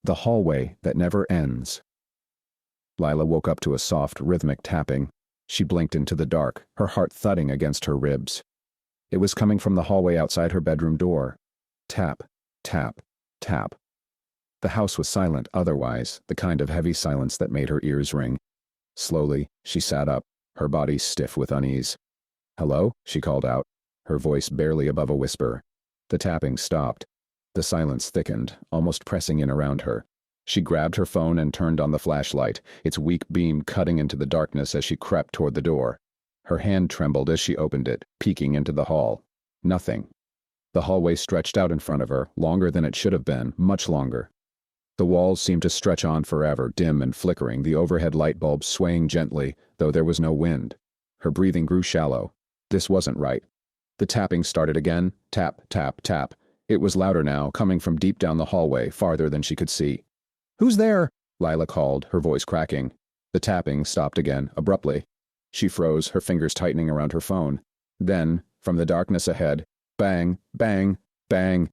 The hallway that never ends. Lila woke up to a soft, rhythmic tapping. She blinked into the dark, her heart thudding against her ribs. It was coming from the hallway outside her bedroom door. Tap, tap, tap. The house was silent otherwise, the kind of heavy silence that made her ears ring. Slowly, she sat up, her body stiff with unease. "Hello?" she called out, her voice barely above a whisper. The tapping stopped. The silence thickened, almost pressing in around her. She grabbed her phone and turned on the flashlight, its weak beam cutting into the darkness as she crept toward the door. Her hand trembled as she opened it, peeking into the hall. Nothing. The hallway stretched out in front of her, longer than it should have been, much longer. The walls seemed to stretch on forever, dim and flickering, the overhead light bulbs swaying gently, though there was no wind. Her breathing grew shallow. This wasn't right. The tapping started again, tap, tap, tap. It was louder now, coming from deep down the hallway, farther than she could see. "Who's there?" Lila called, her voice cracking. The tapping stopped again, abruptly. She froze, her fingers tightening around her phone. Then, from the darkness ahead, bang, bang, bang.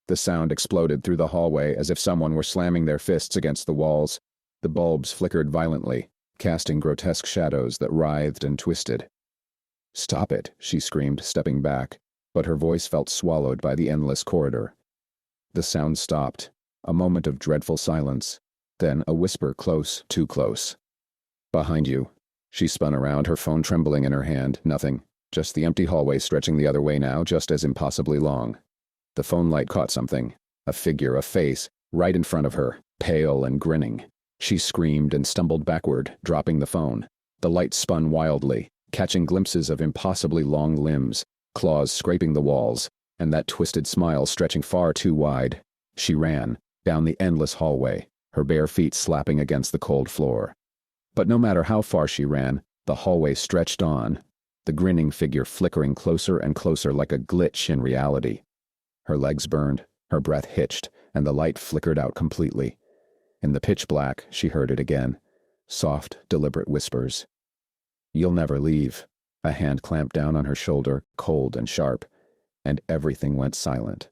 The sound exploded through the hallway as if someone were slamming their fists against the walls. The bulbs flickered violently, casting grotesque shadows that writhed and twisted. "Stop it," she screamed, stepping back, but her voice felt swallowed by the endless corridor. The sound stopped, a moment of dreadful silence, then a whisper close, too close. "Behind you." She spun around, her phone trembling in her hand. Nothing, just the empty hallway stretching the other way now, just as impossibly long. The phone light caught something, a figure, a face, right in front of her, pale and grinning. She screamed and stumbled backward, dropping the phone. The light spun wildly, catching glimpses of impossibly long limbs, claws scraping the walls, and that twisted smile stretching far too wide. She ran, down the endless hallway, her bare feet slapping against the cold floor. But no matter how far she ran, the hallway stretched on, the grinning figure flickering closer and closer like a glitch in reality. Her legs burned, her breath hitched, and the light flickered out completely. In the pitch black, she heard it again. Soft, deliberate whispers. "You'll never leave." A hand clamped down on her shoulder, cold and sharp, and everything went silent.